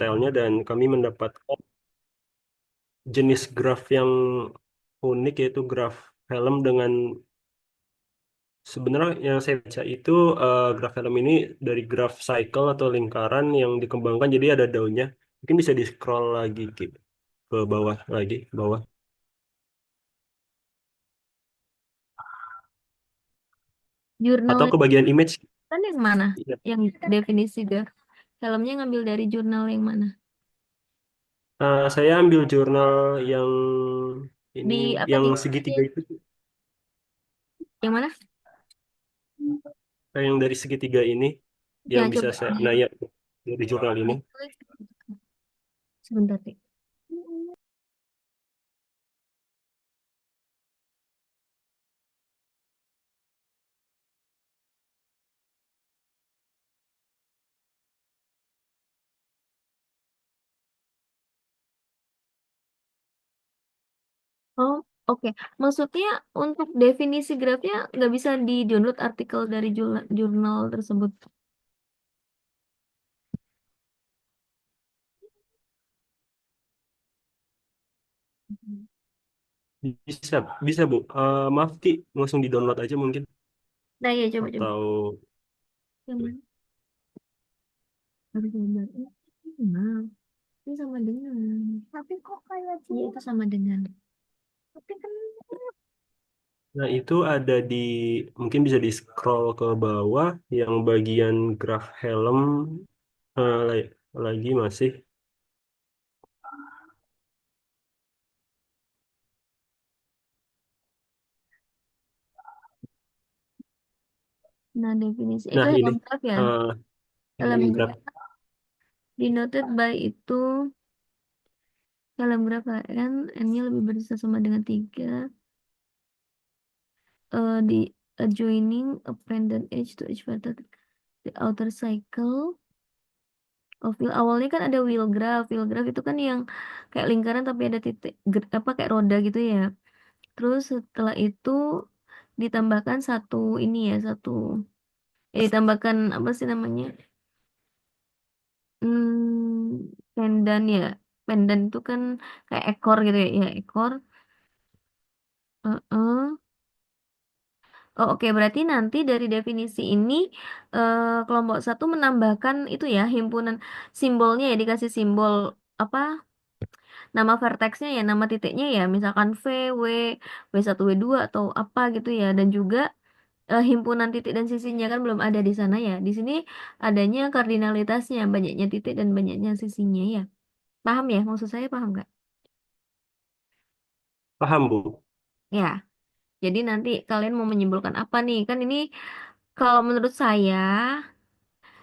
detailnya dan kami mendapatkan jenis graf yang unik yaitu graf helm dengan sebenarnya yang saya baca itu graf helm ini dari graf cycle atau lingkaran yang dikembangkan jadi ada daunnya. Mungkin bisa di scroll lagi ke bawah lagi ke bawah Jurnal atau ke bagian image. kan yang mana? Iya. Yang definisi graf. Filmnya ngambil dari jurnal yang mana? Saya ambil jurnal yang ini Di apa yang di segitiga itu, yang mana? yang dari segitiga ini Ya yang bisa coba saya nah ya dari jurnal ini. ditulis sebentar deh. Oh, oke. Maksudnya untuk definisi grafnya nggak bisa di-download artikel dari jurnal, jurnal tersebut. Bisa, bisa Bu. Maaf Ki, langsung di-download aja mungkin Nah, ya coba-coba. atau Yang mana? Harus gambar. Nah, ini sama dengan. Tapi kok kayak iya, itu sama dengan. Tapi kan nah itu ada di mungkin bisa di scroll ke bawah yang bagian graf helm lagi masih. nah definisi itu Nah ini helm graph ya. eh, helm Helm graf. graph denoted by itu helm graph HN N-nya lebih besar sama dengan 3 di adjoining a pendant edge to each vector the outer cycle of wheel. Awalnya kan ada wheel graph itu kan yang kayak lingkaran tapi ada titik apa kayak roda gitu ya. Terus setelah itu ditambahkan satu ini ya satu ditambahkan apa sih namanya pendan ya. Pendan itu kan kayak ekor gitu ya, ya ekor. Heeh. Oh, oke, berarti nanti dari definisi ini kelompok satu menambahkan itu ya himpunan simbolnya ya dikasih simbol apa nama vertexnya ya nama titiknya ya misalkan V, W, W1, W2 atau apa gitu ya dan juga himpunan titik dan sisinya kan belum ada di sana ya. Di sini adanya kardinalitasnya banyaknya titik dan banyaknya sisinya ya. Paham ya? Maksud saya paham nggak? Paham Bu? Ya. Jadi nanti kalian mau menyimpulkan apa nih? Kan ini kalau menurut saya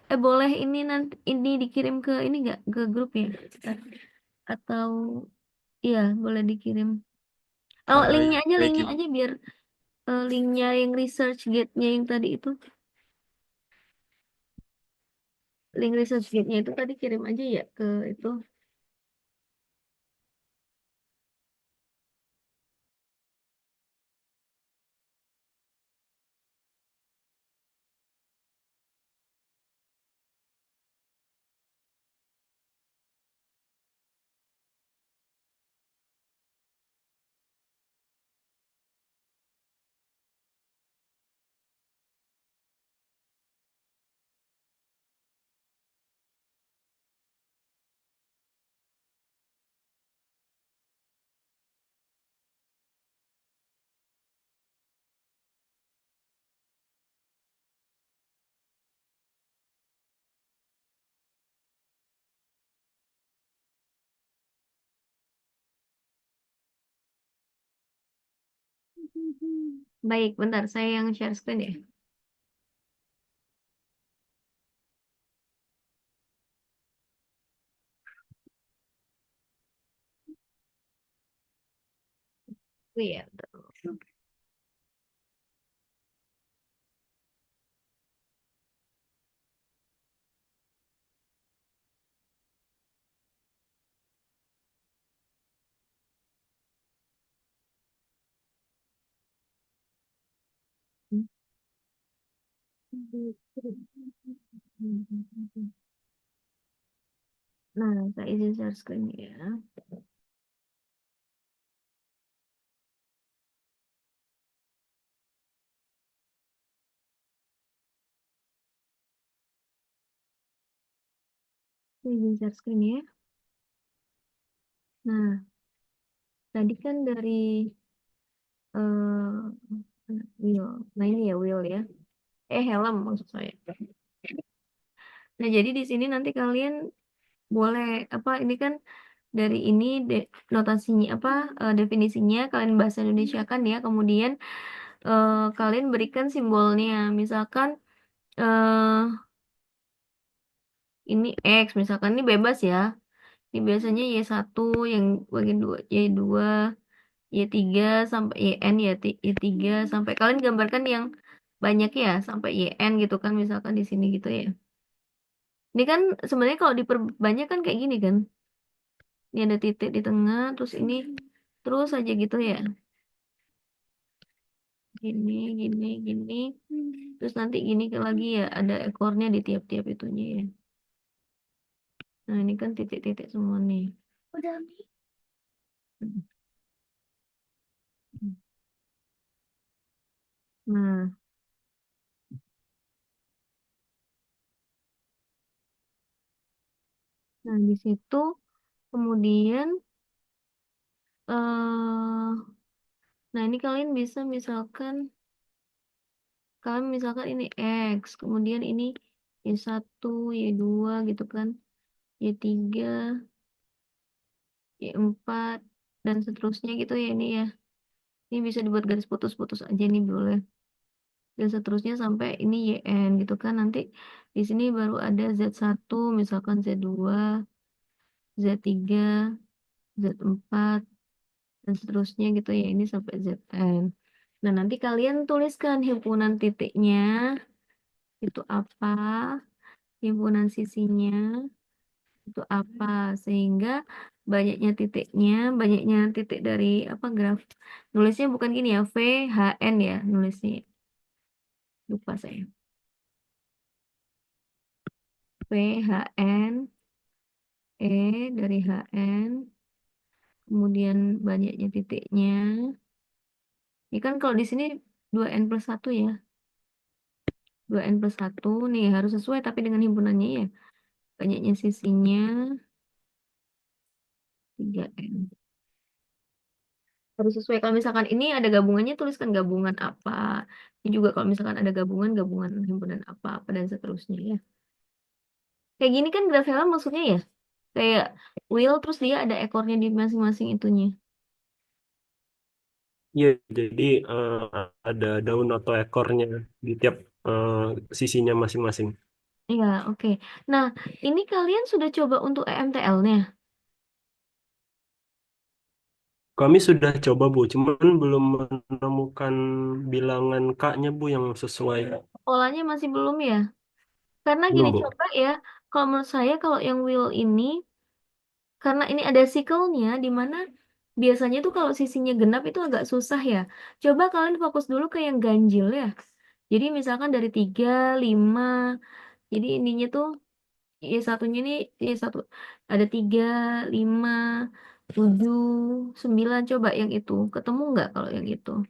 boleh ini nanti ini dikirim ke ini nggak ke grup ya? Atau iya boleh dikirim. Oh Baik, baik linknya Ibu. aja biar linknya yang research gate-nya yang tadi itu link research gate-nya itu tadi kirim aja ya ke itu. Baik, bentar saya yang share screen ya. Oh iya. Nah, saya izin share screen ya. Saya izin share screen ya. Nah, tadi kan dari wheel. Nah, ini ya wheel ya. Helm maksud saya. Nah, jadi di sini nanti kalian boleh apa ini kan dari ini notasinya apa definisinya kalian bahasa Indonesia kan ya. Kemudian kalian berikan simbolnya. Misalkan eh ini X misalkan ini bebas ya. Ini biasanya Y1 yang bagian 2 Y2 Y3 sampai YN Y3 sampai kalian gambarkan yang banyak ya sampai YN gitu kan misalkan di sini gitu ya. Ini kan sebenarnya kalau diperbanyak kan kayak gini kan. Ini ada titik di tengah terus ini terus aja gitu ya. Gini gini gini. Terus nanti gini lagi ya ada ekornya di tiap-tiap itunya ya. Nah, ini kan titik-titik semua nih. Udah nih. Nah, nah di situ kemudian nah ini kalian bisa misalkan ini X, kemudian ini Y1, Y2 gitu kan, Y3, Y4 dan seterusnya gitu ya ini ya. Ini bisa dibuat garis putus-putus aja nih boleh. Dan seterusnya sampai ini YN gitu kan. Nanti di sini baru ada Z1, misalkan Z2, Z3, Z4 dan seterusnya gitu ya. Ini sampai ZN. Nah, nanti kalian tuliskan himpunan titiknya itu apa, himpunan sisinya itu apa, sehingga banyaknya titik dari apa graf. Nulisnya bukan gini ya, VHN ya nulisnya. Lupa saya. VHN, dari HN, kemudian banyaknya titiknya. Ini kan kalau di sini 2N+1 ya. 2N+1 nih harus sesuai tapi dengan himpunannya ya. Banyaknya sisinya 3N. Harus sesuai. Kalau misalkan ini ada gabungannya, tuliskan gabungan apa. Ini juga kalau misalkan ada gabungan, gabungan himpunan apa dan seterusnya ya. Kayak gini kan graf Helm maksudnya ya. Kayak wheel terus dia ada ekornya di masing-masing itunya. Iya, jadi ada daun atau ekornya di tiap eh, sisinya masing-masing. Iya, oke. Nah, ini kalian sudah coba untuk EMTL-nya. Kami sudah coba Bu, cuman belum menemukan bilangan K-nya Bu yang sesuai. Polanya masih belum ya? Karena gini, Belum Bu. coba ya. Kalau menurut saya, kalau yang wheel ini, karena ini ada sikelnya, di mana biasanya tuh kalau sisinya genap itu agak susah ya. Coba kalian fokus dulu ke yang ganjil ya. Jadi misalkan dari 3, 5. Jadi ininya tuh, ya satunya ini, ya satu. Ada 3, 5, 7, 9. Coba yang itu. Ketemu nggak kalau yang itu?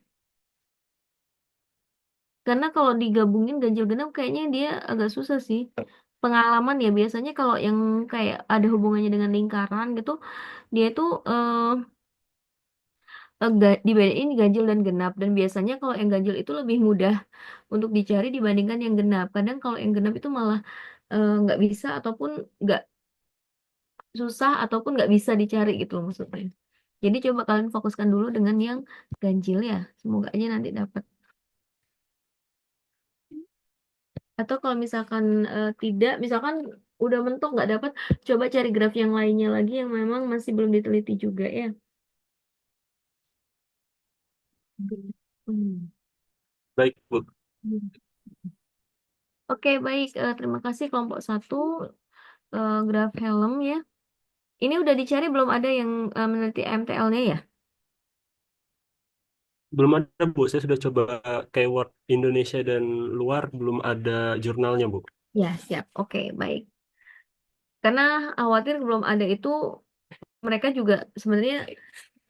Karena kalau digabungin ganjil genap kayaknya dia agak susah sih. Pengalaman ya biasanya kalau yang kayak ada hubungannya dengan lingkaran gitu, dia itu dibedain ganjil dan genap. Dan biasanya kalau yang ganjil itu lebih mudah untuk dicari dibandingkan yang genap. Kadang kalau yang genap itu malah nggak bisa ataupun nggak susah ataupun nggak bisa dicari gitu loh maksudnya. Jadi coba kalian fokuskan dulu dengan yang ganjil ya. Semoga aja nanti dapat. Atau kalau misalkan tidak, misalkan udah mentok nggak dapat, coba cari graf yang lainnya lagi yang memang masih belum diteliti juga ya. Hmm. Baik Bu. Oke, baik. Terima kasih kelompok satu graf helm ya. Ini udah dicari belum ada yang meneliti MTL-nya ya? Belum ada Bu, saya sudah coba keyword Indonesia dan luar, belum ada jurnalnya Bu. Ya, siap. Oke, baik. karena khawatir belum ada itu mereka juga sebenarnya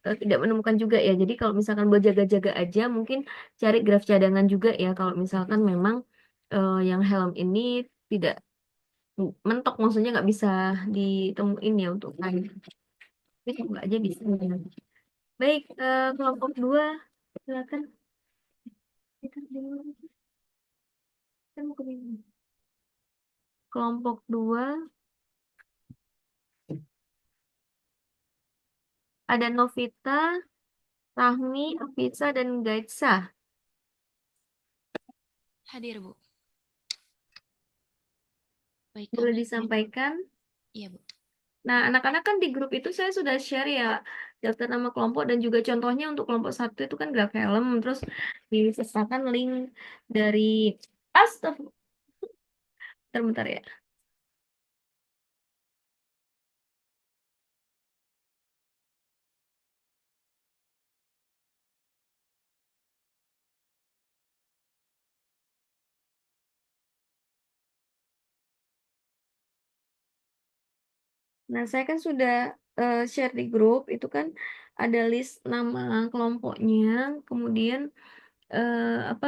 tidak menemukan juga ya. Jadi kalau misalkan buat jaga-jaga aja, mungkin cari graf cadangan juga ya. Kalau misalkan memang yang helm ini tidak mentok, maksudnya nggak bisa ditemuin ya untuk kain. Tapi semoga aja bisa. Baik, kelompok dua, silakan. Kita dulu, kita mau ke mana? Kelompok dua, ada Novita, Rahmi, Afisa, dan Gaitsa. Hadir, Bu. Baik, Boleh kami. disampaikan? Iya, Bu. Nah, anak-anak kan di grup itu saya sudah share ya daftar nama kelompok dan juga contohnya untuk kelompok satu itu kan graf helm, terus disertakan link dari Astagfirullah, bentar ya. Nah, saya kan sudah share di grup itu kan ada list nama kelompoknya, kemudian eh, apa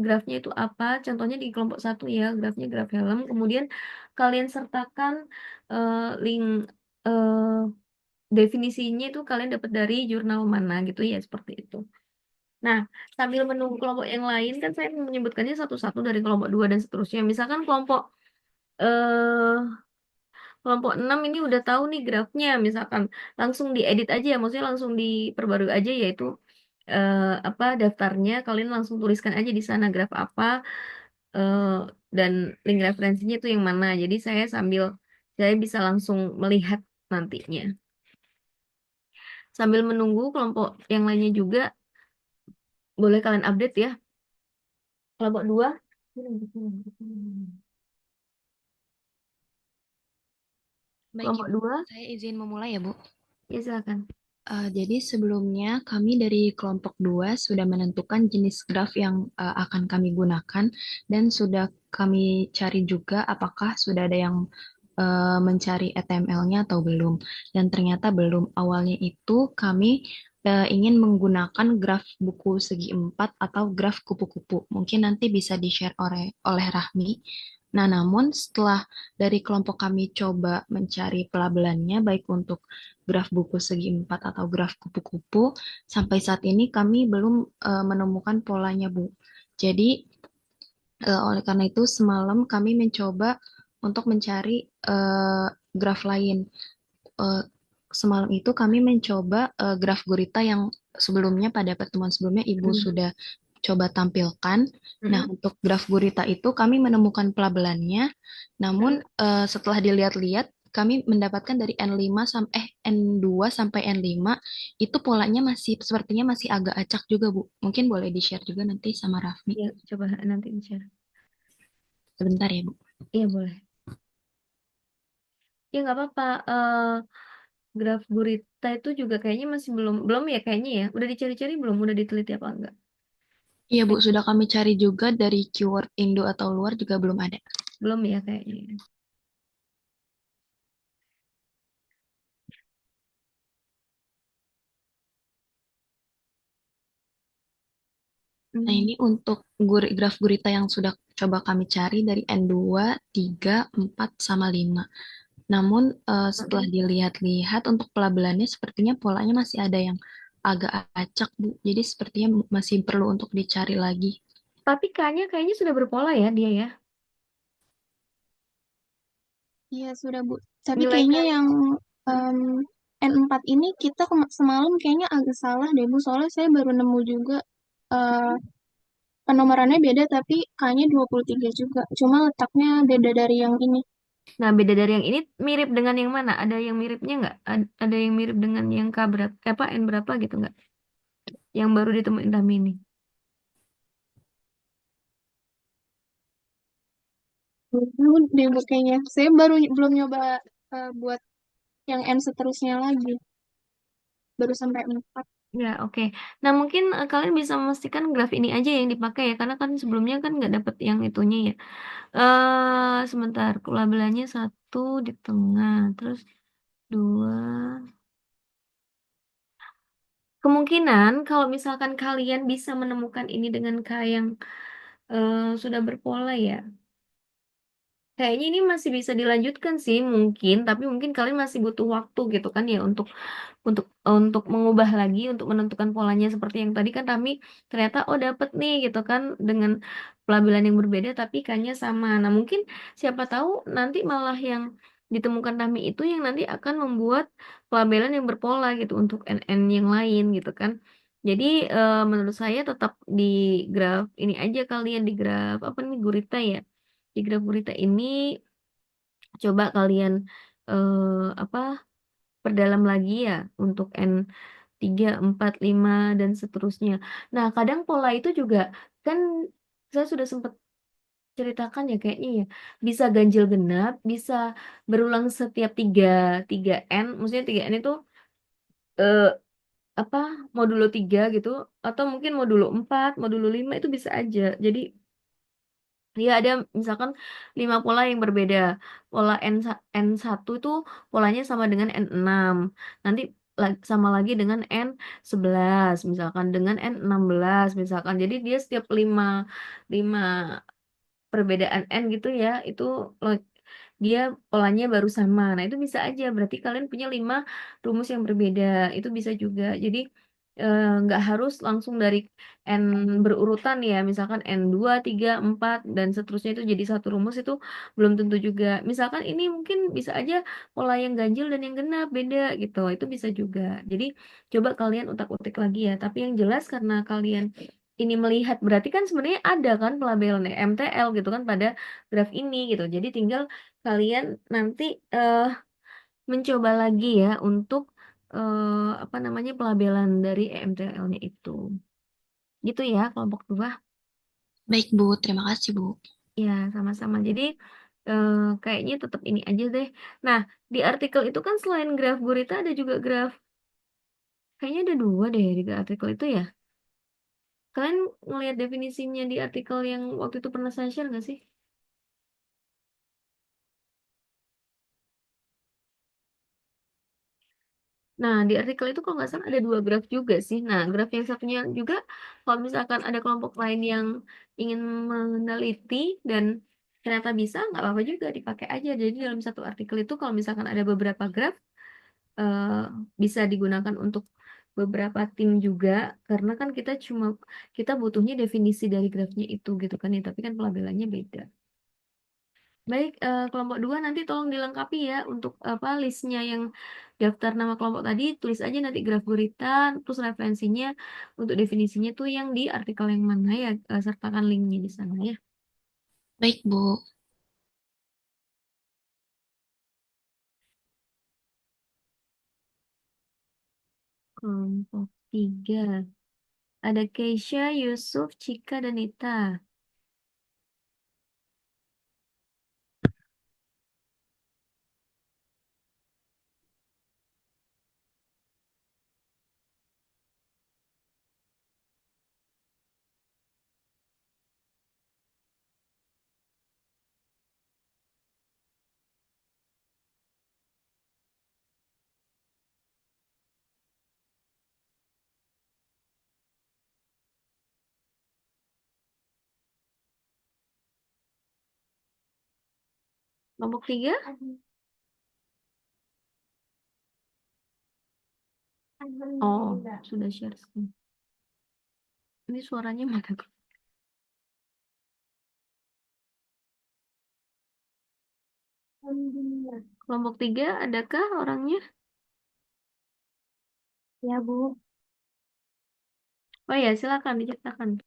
grafnya itu apa, contohnya di kelompok satu ya, grafnya graf helm, kemudian kalian sertakan eh, link eh, definisinya itu kalian dapat dari jurnal mana gitu ya, seperti itu. Nah, sambil menunggu kelompok yang lain kan saya menyebutkannya satu-satu dari kelompok 2 dan seterusnya. Misalkan eh kelompok 6 ini udah tahu nih grafnya, misalkan langsung diedit aja, maksudnya langsung diperbarui aja yaitu daftarnya kalian langsung tuliskan aja di sana graf apa eh, dan link referensinya itu yang mana. Jadi saya bisa langsung melihat nantinya. Sambil menunggu kelompok yang lainnya juga boleh kalian update ya. Kelompok 2. Baik, Kelompok Ibu. 2, Saya izin memulai ya, Bu. ya silakan. Jadi sebelumnya kami dari kelompok 2 sudah menentukan jenis graf yang akan kami gunakan dan sudah kami cari juga apakah sudah ada yang mencari HTML-nya atau belum. Dan ternyata belum. Awalnya itu kami ingin menggunakan graf buku segi 4 atau graf kupu-kupu. Mungkin nanti bisa di-share oleh Rahmi. Nah, namun setelah dari kelompok kami coba mencari pelabelannya, baik untuk graf buku segi 4 atau graf kupu-kupu, sampai saat ini kami belum menemukan polanya, Bu. Jadi, oleh karena itu, semalam kami mencoba untuk mencari eh, graf lain. Eh, Semalam itu kami mencoba graf gurita yang sebelumnya pada pertemuan sebelumnya Ibu Mm. sudah coba tampilkan. Nah, Mm-mm. untuk graf gurita itu kami menemukan pelabelannya, namun setelah dilihat-lihat kami mendapatkan dari N2 sampai N5 itu polanya masih sepertinya masih agak acak juga, Bu. Mungkin boleh di-share juga nanti sama Rafmi. Ya, coba nanti share. Sebentar ya, Bu. Iya, boleh. Ya, nggak apa-apa. Graf gurita itu juga kayaknya masih belum belum ya kayaknya ya. Udah dicari-cari belum? Udah diteliti apa enggak? Iya, Bu, sudah kami cari juga dari keyword Indo atau luar juga belum ada. Belum ya kayaknya. Nah, Hmm. ini untuk graf gurita yang sudah coba kami cari dari N2, 3, 4, sama 5. Namun setelah Mm-mm. dilihat-lihat untuk pelabelannya sepertinya polanya masih ada yang agak acak, Bu. Jadi sepertinya masih perlu untuk dicari lagi. Tapi kayaknya sudah berpola ya dia ya. Iya, sudah, Bu. Tapi Nilai kayaknya kali. yang em, N4 ini kita semalam kayaknya agak salah deh, Bu. Soalnya saya baru nemu juga eh, penomorannya beda, tapi kayaknya 23 juga. Cuma letaknya beda dari yang ini. Nah, beda dari yang ini mirip dengan yang mana? Ada yang miripnya nggak? Ada yang mirip dengan yang K berapa, apa N berapa gitu nggak? Yang baru ditemuin Tami ini. Belum deh, Bu, kayaknya. Saya baru belum nyoba buat yang N seterusnya lagi. Baru sampai 4. Ya, oke. Nah, mungkin kalian bisa memastikan graf ini aja yang dipakai ya, karena kan sebelumnya kan nggak dapet yang itunya ya. Sebentar, kulabelannya satu di tengah, terus dua. Kemungkinan kalau misalkan kalian bisa menemukan ini dengan K yang sudah berpola ya. Kayaknya ini masih bisa dilanjutkan sih mungkin, tapi mungkin kalian masih butuh waktu gitu kan ya untuk mengubah lagi, untuk menentukan polanya seperti yang tadi kan Tami ternyata oh dapet nih gitu kan dengan pelabelan yang berbeda tapi ikannya sama. Nah mungkin siapa tahu nanti malah yang ditemukan Tami itu yang nanti akan membuat pelabelan yang berpola gitu untuk NN yang lain gitu kan. Jadi menurut saya tetap di graf ini aja kalian di graf apa nih gurita ya. Di graf gurita ini coba kalian apa perdalam lagi ya untuk N3, 4, 5 dan seterusnya. Nah, kadang pola itu juga kan saya sudah sempat ceritakan ya kayaknya ya. Bisa ganjil genap, bisa berulang setiap 3 N, maksudnya 3 N itu eh, apa modulo 3 gitu atau mungkin modulo 4, modulo 5 itu bisa aja. Jadi ya ada misalkan 5 pola yang berbeda. Pola N1 itu polanya sama dengan N6. Nanti sama lagi dengan N11 misalkan dengan N16 misalkan. Jadi dia setiap 5 perbedaan N gitu ya, itu dia polanya baru sama. Nah, itu bisa aja. Berarti kalian punya 5 rumus yang berbeda. Itu bisa juga. Jadi nggak harus langsung dari N berurutan ya. Misalkan N2, 3, 4, dan seterusnya itu jadi satu rumus itu belum tentu juga. Misalkan ini mungkin bisa aja pola yang ganjil dan yang genap beda gitu. Itu bisa juga. Jadi coba kalian utak-utik lagi ya. Tapi yang jelas karena kalian ini melihat berarti kan sebenarnya ada kan pelabelan MTL gitu kan pada graf ini gitu. Jadi tinggal kalian nanti mencoba lagi ya untuk apa namanya pelabelan dari MTL-nya itu. Gitu ya kelompok 2. Baik, Bu. Terima kasih, Bu. Ya, sama-sama. Jadi kayaknya tetap ini aja deh. Nah, di artikel itu kan selain graf gurita ada juga graf kayaknya ada 2 deh di artikel itu ya. Kalian ngelihat definisinya di artikel yang waktu itu pernah saya share nggak sih? Nah, di artikel itu kalau nggak salah ada 2 graf juga sih. Nah, graf yang satunya juga, kalau misalkan ada kelompok lain yang ingin meneliti dan ternyata bisa, nggak apa-apa juga dipakai aja. Jadi dalam satu artikel itu kalau misalkan ada beberapa graf, eh, bisa digunakan untuk beberapa tim juga, karena kan kita butuhnya definisi dari grafnya itu gitu kan ya, tapi kan pelabelannya beda. Baik, kelompok 2 nanti tolong dilengkapi ya untuk apa listnya yang daftar nama kelompok tadi, tulis aja nanti graf guritan, terus referensinya untuk definisinya tuh yang di artikel yang mana ya, sertakan linknya di sana ya. Baik, Bu. Kelompok 3. Ada Keisha, Yusuf, Cika, dan Nita. Kelompok 3? Oh, sudah share screen. Ini suaranya mana? Kelompok 3, adakah orangnya? Ya, Bu. Oh ya, silakan diceritakan.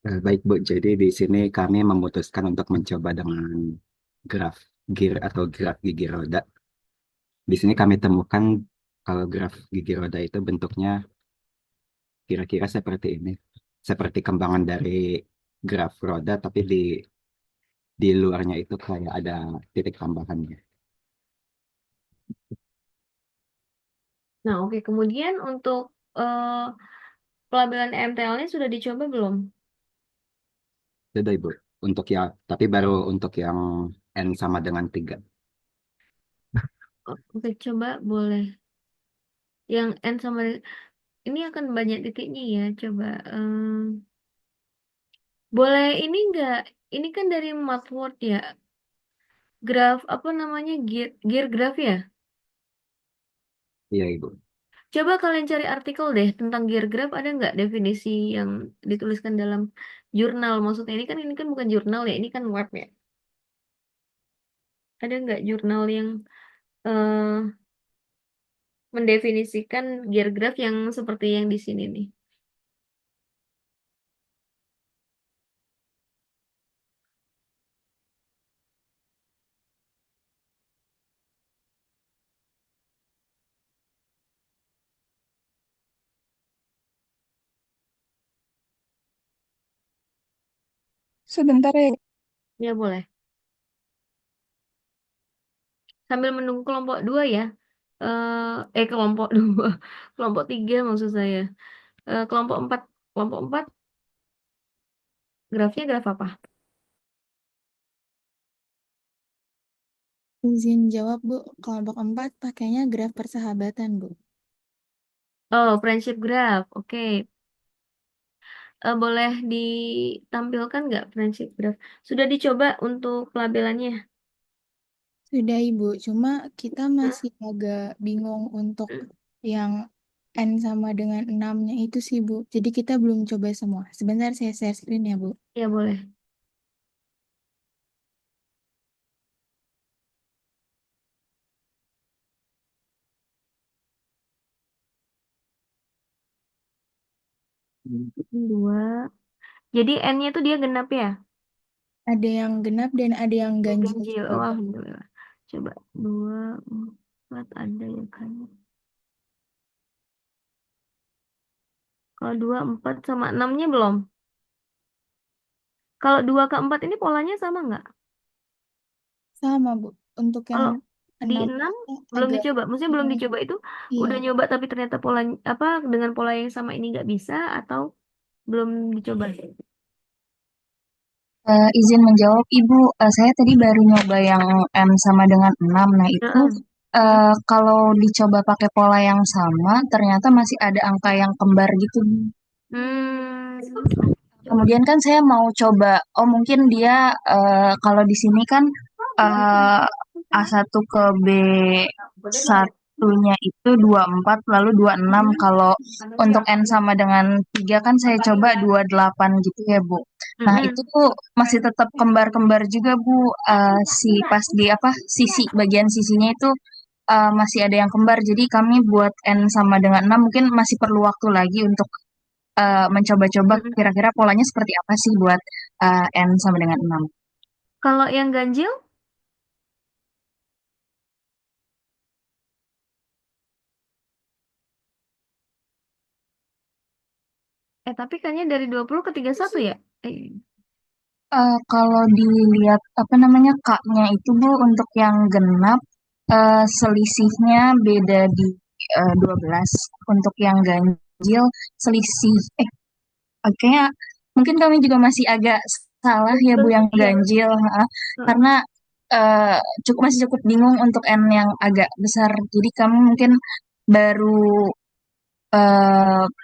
Baik Bu, jadi di sini kami memutuskan untuk mencoba dengan graf gear atau graf gigi roda. Di sini kami temukan kalau graf gigi roda itu bentuknya kira-kira seperti ini, seperti kembangan dari graf roda, tapi di luarnya itu kayak ada titik tambahannya. Nah, oke. Kemudian untuk pelabelan EMTL-nya sudah dicoba belum? Sudah Ibu. Untuk yang, tapi baru untuk yang N sama dengan 3. Oke, coba boleh. Yang N sama ini akan banyak titiknya ya. Coba boleh ini enggak? Ini kan dari Mathword ya. Graf apa namanya? Gear graph ya? Iya Ibu. Coba kalian cari artikel deh tentang gear graph, ada nggak definisi yang dituliskan dalam jurnal? Maksudnya ini kan bukan jurnal ya, ini kan web ya. Ada nggak jurnal yang eh, mendefinisikan gear graph yang seperti yang di sini nih? Sebentar ya. Ya boleh. Sambil menunggu kelompok dua ya. Kelompok dua, kelompok tiga maksud saya. Kelompok empat, kelompok empat, grafnya graf apa? Izin jawab, Bu. Kelompok 4 pakainya graf persahabatan, Bu. Oh, friendship graph. Oke. Boleh ditampilkan nggak friendship graph? Sudah dicoba untuk pelabelannya? Sudah, Ibu. Cuma kita masih agak bingung untuk yang N sama dengan 6-nya itu sih, Bu. Jadi kita belum coba semua. Sebentar saya share screen ya, Bu. Ya boleh. Dua. Jadi N-nya itu dia genap ya? Ada yang genap dan ada yang ganjil Ganjil. juga, Oh, Bu. alhamdulillah. Coba dua, empat ada ya kan? Kalau dua, empat sama enamnya belum. Kalau dua ke empat ini polanya sama nggak? Sama, Bu. Untuk yang Kalau di 6 enam belum agak dicoba. Maksudnya belum bingung. dicoba itu Iya. udah nyoba tapi ternyata pola apa dengan pola yang sama ini nggak bisa atau belum dicoba? Izin menjawab Ibu, saya tadi baru nyoba yang M sama dengan 6. Nah itu Heeh. Hmm. kalau dicoba pakai pola yang sama, ternyata masih ada angka yang kembar gitu. Hmm. Kemudian kan saya mau coba, oh mungkin dia kalau di sini kan eh, A1 ke B1-nya itu 24 lalu 26. Kalau untuk N sama dengan 3 kan saya coba 28 gitu ya Bu. Nah itu Mm-mm. tuh masih tetap kembar-kembar juga Bu. Si pas di apa sisi bagian sisinya itu masih ada yang kembar. Jadi kami buat N sama dengan 6 mungkin masih perlu waktu lagi untuk mencoba-coba Mm-mm. kira-kira polanya seperti apa sih buat N sama dengan 6. Kalau yang ganjil? Tapi kayaknya dari 20 ke 31 ya? Kalau dilihat apa namanya K-nya itu Bu untuk yang genap selisihnya beda di 12. Untuk yang ganjil selisih kayaknya mungkin kami juga masih agak salah ya Bu yang Iya. ganjil Heeh. karena eh, masih cukup bingung untuk N yang agak besar. Jadi kami mungkin baru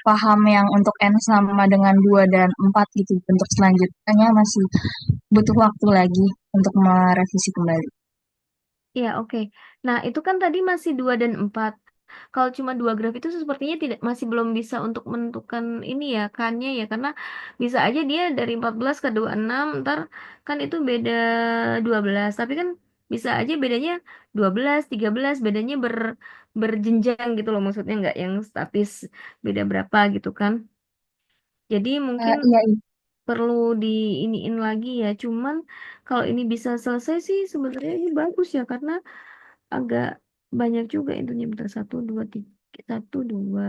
paham yang untuk N sama dengan 2 dan 4 gitu. Untuk selanjutnya masih butuh waktu lagi untuk merevisi kembali. Iya, oke. Nah, itu kan tadi masih 2 dan 4. Kalau cuma dua graf itu sepertinya tidak masih belum bisa untuk menentukan ini ya, kan-nya ya. Karena bisa aja dia dari 14 ke 26, ntar kan itu beda 12. Tapi kan bisa aja bedanya 12, 13, bedanya berjenjang gitu loh. Maksudnya nggak yang statis beda berapa gitu kan. Jadi mungkin Iya, perlu diiniin lagi ya. Cuman kalau ini bisa selesai sih sebenarnya ini bagus ya karena agak banyak juga intinya bentar satu dua tiga satu dua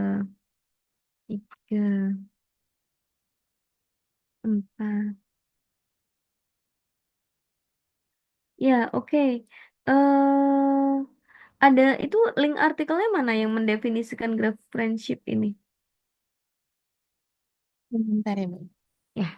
tiga empat ya oke. Ada itu link artikelnya mana yang mendefinisikan graph friendship ini? Bentar ya, Bu. Ya,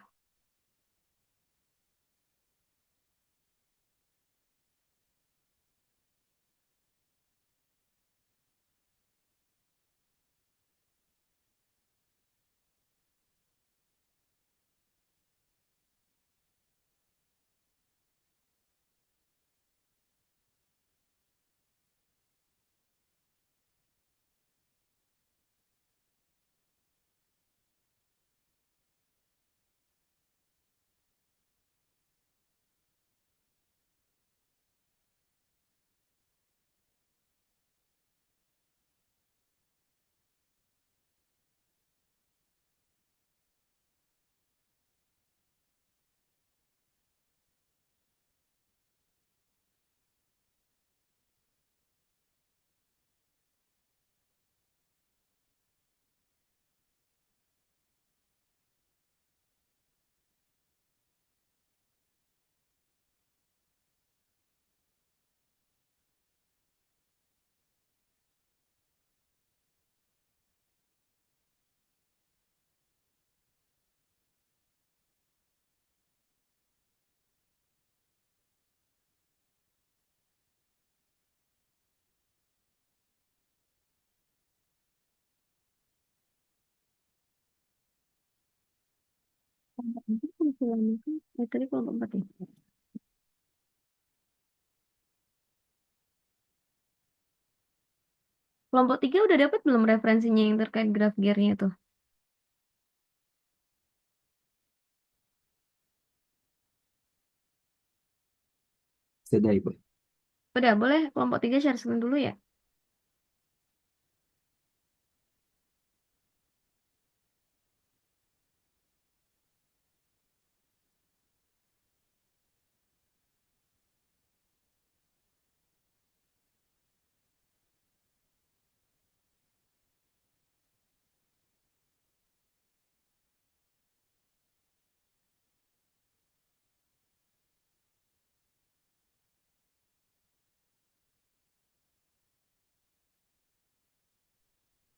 kelompok empat masih lama kan? Tadi kelompok empat ya. Kelompok tiga udah dapat belum referensinya yang terkait graph gear-nya tuh? Sudah, Ibu. Udah, boleh kelompok tiga share screen dulu ya?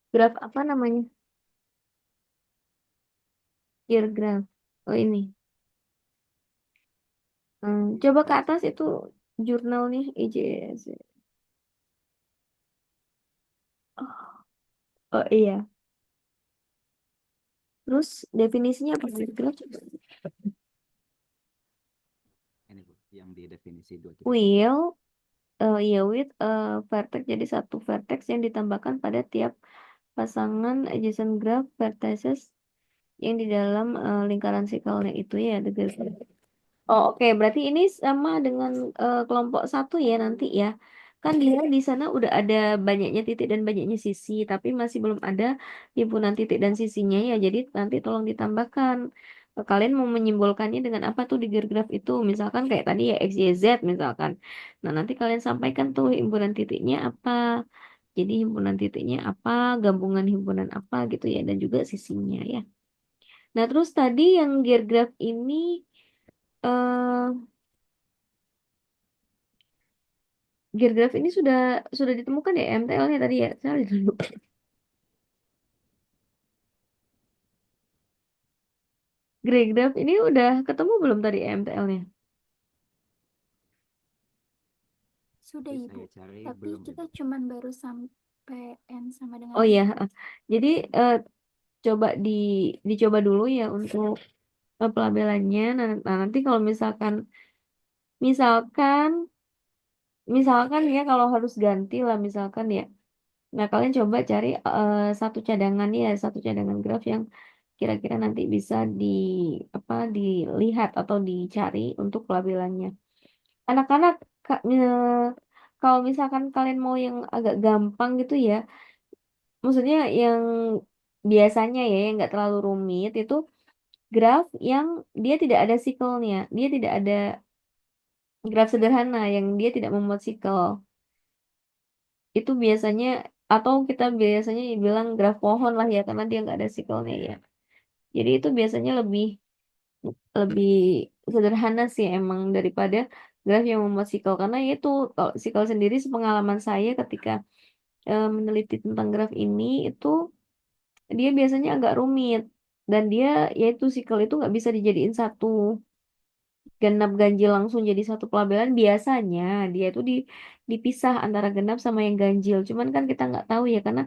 Graph apa namanya? Gear graph. Oh ini. Coba ke atas itu jurnalnya IJS. Oh, oh iya. Terus definisinya apa gear graph? Ini, Bu, yang di definisi 2.3. Will, iya with vertex jadi satu vertex yang ditambahkan pada tiap pasangan adjacent graph vertices yang di dalam lingkaran sikalnya itu ya the gear graph. Oh, oke. Berarti ini sama dengan kelompok satu ya nanti ya. Kan dia di sana udah ada banyaknya titik dan banyaknya sisi, tapi masih belum ada himpunan titik dan sisinya ya. Jadi nanti tolong ditambahkan. Kalian mau menyimbolkannya dengan apa tuh di gear graph itu? Misalkan kayak tadi ya X, Y, Z misalkan. Nah, nanti kalian sampaikan tuh himpunan titiknya apa. Jadi himpunan titiknya apa, gabungan himpunan apa gitu ya, dan juga sisinya ya. Nah, terus tadi yang gear graph ini eh gear graph ini sudah ditemukan ya MTL-nya tadi ya. Saya lihat dulu. Gear graph ini udah ketemu belum tadi MTL-nya? Sudah, Jadi Ibu. saya cari Tapi belum, kita Ibu. cuman baru sampai N sama dengan Oh iya, 4. jadi coba dicoba dulu ya untuk pelabelannya. Nah, nanti kalau misalkan misalkan ya kalau harus ganti lah misalkan ya. Nah, kalian coba cari satu cadangan ya, satu cadangan graf yang kira-kira nanti bisa dilihat atau dicari untuk pelabelannya. Anak-anak, kalau misalkan kalian mau yang agak gampang gitu ya, maksudnya yang biasanya ya, yang nggak terlalu rumit, itu graf yang dia tidak ada sikelnya, dia tidak ada graf sederhana yang dia tidak memuat sikel. Itu biasanya, atau kita biasanya bilang graf pohon lah ya, karena dia nggak ada sikelnya ya. Jadi itu biasanya lebih lebih sederhana sih emang daripada graf yang memuat sikel karena itu kalau sikel sendiri sepengalaman saya ketika meneliti tentang graf ini itu dia biasanya agak rumit dan dia yaitu sikel itu nggak bisa dijadiin satu genap ganjil langsung jadi satu pelabelan. Biasanya dia itu dipisah antara genap sama yang ganjil, cuman kan kita nggak tahu ya karena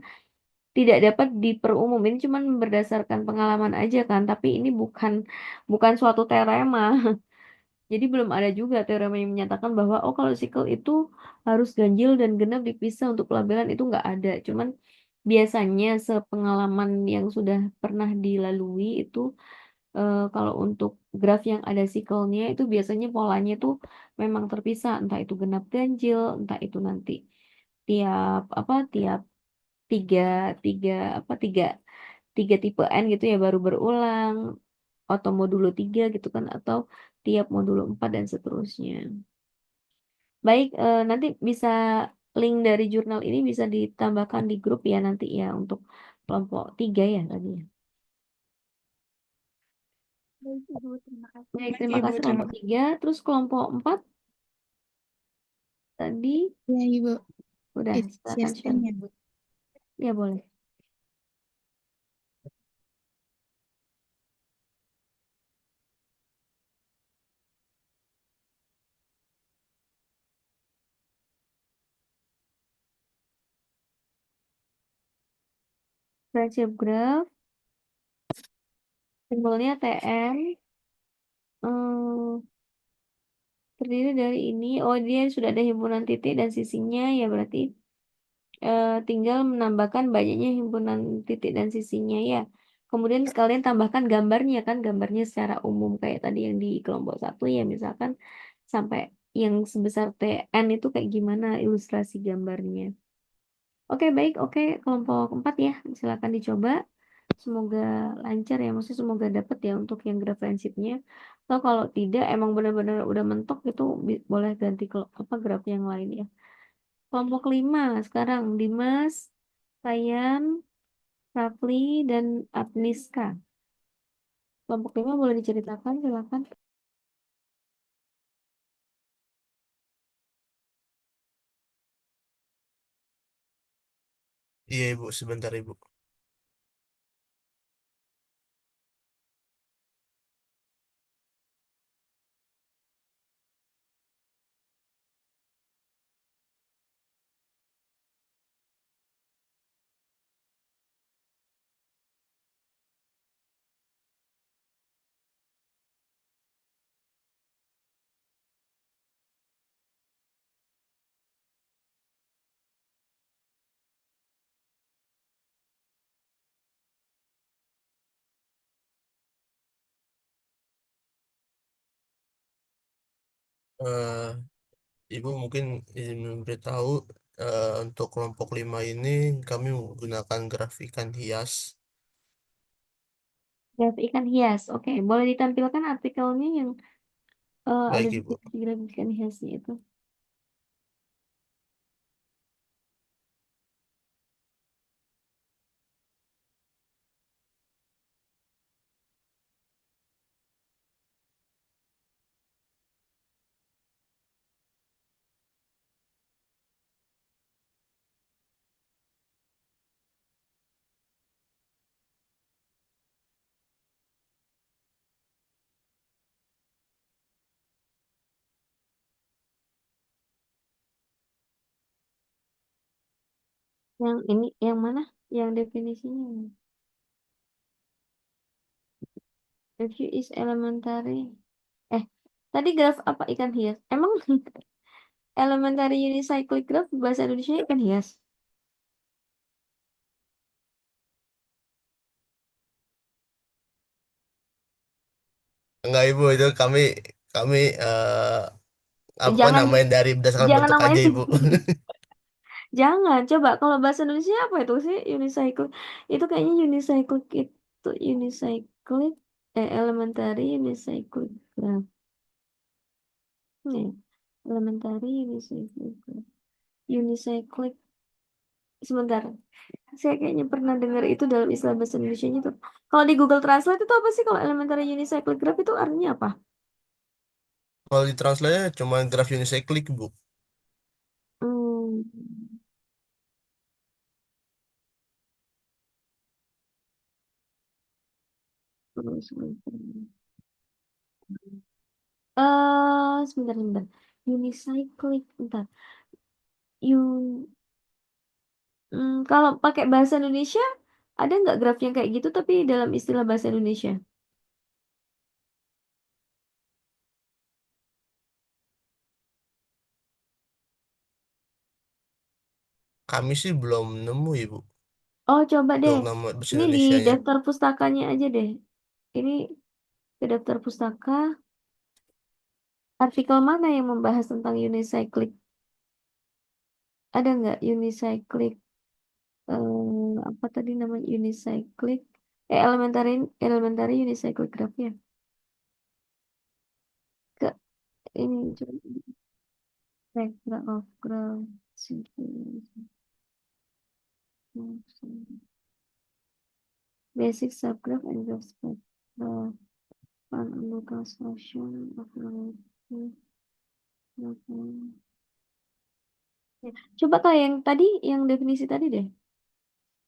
tidak dapat diperumum. Ini cuman berdasarkan pengalaman aja kan, tapi ini bukan bukan suatu teorema. Jadi belum ada juga teorema yang menyatakan bahwa oh kalau sikel itu harus ganjil dan genap dipisah untuk pelabelan, itu nggak ada. Cuman biasanya sepengalaman yang sudah pernah dilalui itu kalau untuk graf yang ada sikelnya itu biasanya polanya itu memang terpisah, entah itu genap ganjil, entah itu nanti tiap tiga tiga tiga tiga tipe N gitu ya baru berulang atau modulo 3 gitu kan atau tiap modulo 4 dan seterusnya. Baik, nanti bisa link dari jurnal ini bisa ditambahkan di grup ya nanti ya untuk kelompok 3 ya tadi ya. Baik, Ibu, terima kasih. Baik, terima Ibu, kasih terima kelompok 3. Terus kelompok 4 tadi Ya, Ibu. udah Share silakan share. screen ya, Bu. Ya boleh. Friendship graph, simbolnya TM, hmm, terdiri dari ini. Oh, dia sudah ada himpunan titik dan sisinya ya berarti tinggal menambahkan banyaknya himpunan titik dan sisinya ya. Kemudian sekalian tambahkan gambarnya kan, gambarnya secara umum kayak tadi yang di kelompok 1 ya, misalkan sampai yang sebesar TN itu kayak gimana ilustrasi gambarnya. Oke, baik. Oke, kelompok 4 ya. Silakan dicoba. Semoga lancar ya. Maksudnya semoga dapat ya untuk yang graf prinsipnya. Atau kalau tidak, emang benar-benar udah mentok itu boleh ganti ke apa graf yang lain ya. Kelompok 5 sekarang Dimas, Ryan, Rafli, dan Agnieszka. Kelompok 5 boleh diceritakan, silakan. Iya Ibu, sebentar Ibu. Eh, Ibu mungkin izin memberitahu untuk kelompok 5 ini kami menggunakan graf ikan hias. Graf ikan hias. Oke, boleh ditampilkan artikelnya yang ada Baik di Ibu. graf ikan hiasnya itu. Yang ini, yang mana? Yang definisinya. Review is elementary. Tadi graf apa ikan hias? Emang elementary unicyclic graph bahasa Indonesia ikan hias? Enggak Ibu, itu kami apa Jangan namain dari berdasarkan jangan bentuk namain aja Ibu. jangan coba kalau bahasa Indonesia apa itu sih unicyclic itu kayaknya unicyclic itu unicyclic elementary unicyclic graph nih elementary unicyclic graph unicyclic sebentar saya kayaknya pernah dengar itu dalam istilah bahasa Indonesia itu kalau di Google Translate itu apa sih kalau elementary unicyclic graph itu artinya apa? Kalau di translate cuma graf unicyclic, Bu. Hmm, terus, sebentar, sebentar. Unicyclic, bentar. You, kalau pakai bahasa Indonesia, ada nggak graf yang kayak gitu tapi dalam istilah bahasa Indonesia? Kami sih belum nemu, Ibu, Oh, coba deh. untuk nama bahasa Ini di Indonesianya. daftar pustakanya aja deh. Ini ke daftar pustaka, artikel mana yang membahas tentang unicyclic? Ada nggak unicyclic? Apa tadi namanya unicyclic? Elementary elementary unicyclic graph ya. Ke ini coba spectra of graph. Basic subgraph and graph spectra. Lucas Fashion of Reality. Ya. Coba kayak yang tadi, yang definisi tadi deh.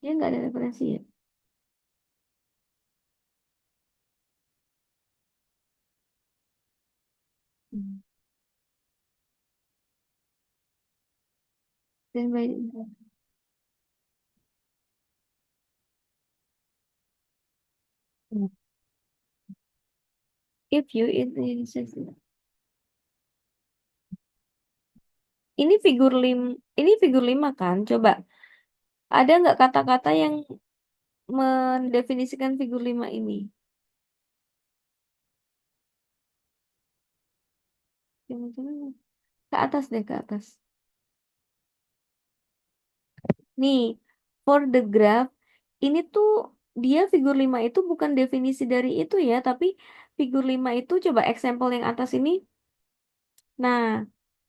Dia nggak ada referensi ya. Hmm. Dan by if you ini figur ini figur 5 kan? Coba ada nggak kata-kata yang mendefinisikan figur 5 ini? Jangan-jangan ke atas deh, ke atas. Nih, for the graph, ini tuh dia figur 5 itu bukan definisi dari itu ya, tapi figur 5 itu coba example yang atas ini. Nah,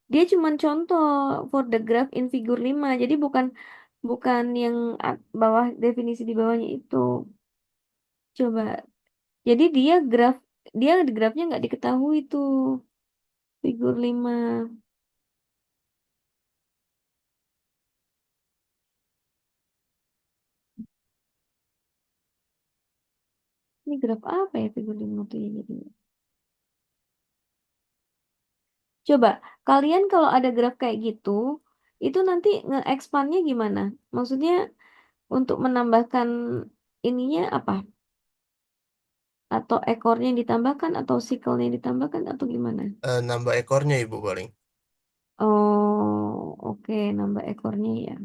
dia cuma contoh for the graph in figur 5. Jadi bukan bukan yang bawah definisi di bawahnya itu. Coba. Jadi dia di grafnya nggak diketahui tuh figur 5. Ini graf apa ya figur 5 tuh ya jadi. Coba, kalian kalau ada graf kayak gitu, itu nanti nge-expandnya gimana? Maksudnya untuk menambahkan ininya apa? Atau ekornya yang ditambahkan, atau sikelnya yang ditambahkan, atau gimana? Nambah ekornya, Ibu, paling. Oh, oke, nambah ekornya ya.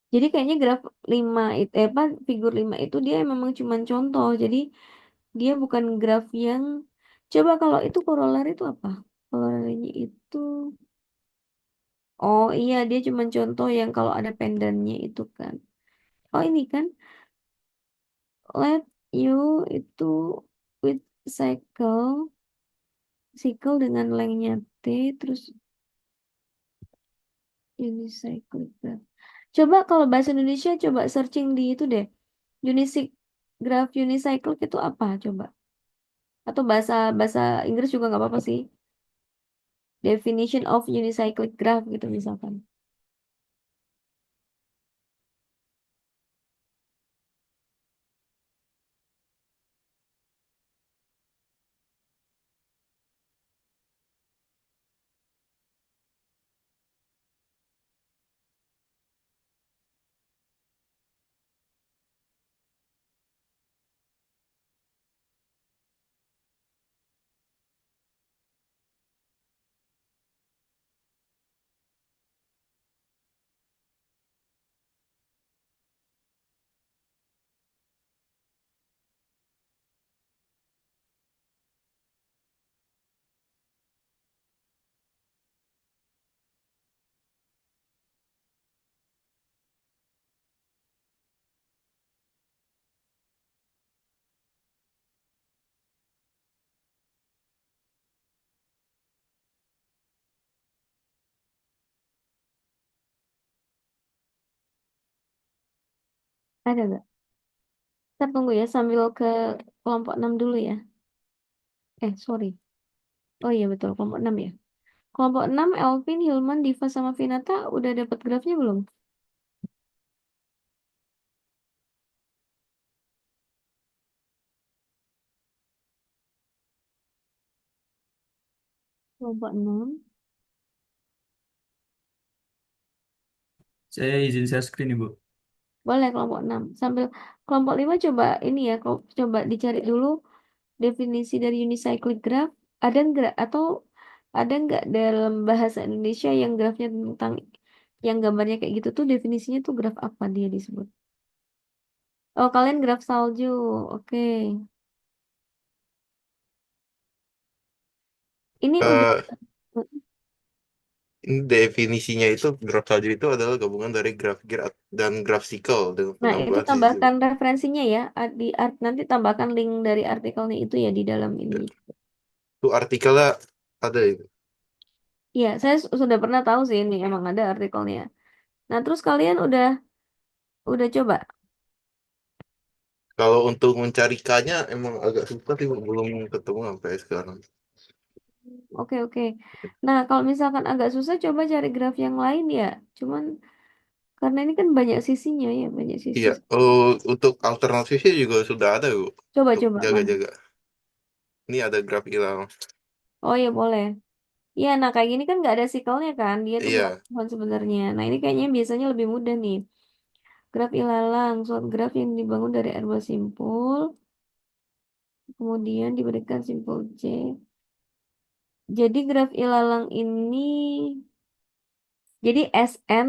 Jadi kayaknya graf 5 itu, apa, figur 5 itu dia memang cuma contoh. Jadi dia bukan graf yang, coba kalau itu korolari itu apa? Korolarinya itu, oh iya, dia cuma contoh yang kalau ada pendannya itu kan. Oh ini kan, let you itu with cycle dengan lengthnya T, terus unicyclic graph. Coba kalau bahasa Indonesia, coba searching di itu deh. Unicyc graph unicyclic itu apa? Coba. Atau bahasa bahasa Inggris juga nggak apa-apa sih. Definition of unicyclic graph gitu misalkan. Ada nggak? Kita tunggu ya sambil ke kelompok 6 dulu ya. Sorry. Oh iya betul, kelompok 6 ya. Kelompok 6, Elvin, Hilman, Diva, sama Vinata udah dapat grafnya belum? Kelompok 6. Saya izin share screen, Ibu. Boleh kelompok 6. Sambil kelompok 5 coba ini ya, coba dicari dulu definisi dari unicyclic graph. Ada enggak atau ada enggak dalam bahasa Indonesia yang grafnya tentang yang gambarnya kayak gitu tuh definisinya tuh graf apa dia disebut? Oh, kalian graf salju. Oke. Ini udah. Eh, ini definisinya itu graf salju itu adalah gabungan dari graf gear dan graf sickle dengan Nah, itu penambahan sisi tambahkan referensinya ya. Nanti tambahkan link dari artikelnya itu ya di dalam ini. itu artikelnya ada itu. Iya, saya sudah pernah tahu sih ini emang ada artikelnya. Nah, terus kalian udah coba. Kalau untuk mencari K-nya emang agak susah sih, belum ketemu sampai sekarang. Oke, oke. Nah, kalau misalkan agak susah coba cari graf yang lain ya. Cuman karena ini kan banyak sisinya ya, banyak sisi. Iya, untuk alternatifnya juga sudah ada, Bu. Untuk Coba-coba mana? jaga-jaga. Ini ada graf hilang. Oh ya boleh. Iya, nah kayak gini kan nggak ada sikelnya kan, dia tuh Iya, pohon sebenarnya. Nah ini kayaknya biasanya lebih mudah nih. Graf ilalang, suatu graf yang dibangun dari R simpul, kemudian diberikan simpul C. Jadi graf ilalang ini, jadi Sn,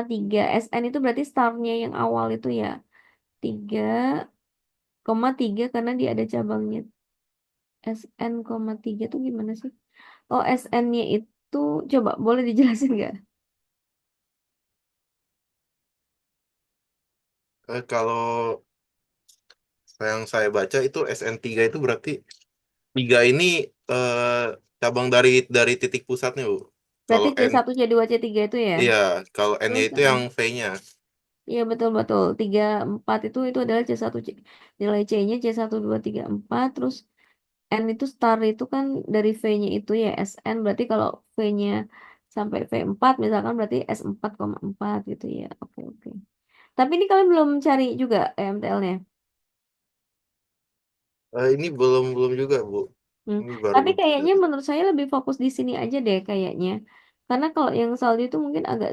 3. Sn itu berarti startnya yang awal itu ya. 3,3 karena dia ada cabangnya. Sn, 3 tuh gimana sih? Oh, Sn-nya itu, coba boleh dijelasin nggak? kalau yang saya baca itu SN3 itu berarti 3 ini eh, cabang dari titik pusatnya, Bu. Berarti Kalau N, C1, C2, C3 itu ya? iya, kalau N-nya Terus, itu yang V-nya. iya betul-betul. 3, 4 itu adalah C1, nilai C-nya C1, 2, 3, 4. Terus N itu star itu kan dari V-nya itu ya Sn. Berarti kalau V-nya sampai V4 misalkan berarti S4,4 gitu ya. Oke, oke. Tapi ini kalian belum cari juga EMTL-nya. Ini belum belum juga, Bu. Hmm. Ini baru Tapi kayaknya dapat. menurut saya lebih fokus di sini aja deh kayaknya. Karena kalau yang salju itu mungkin agak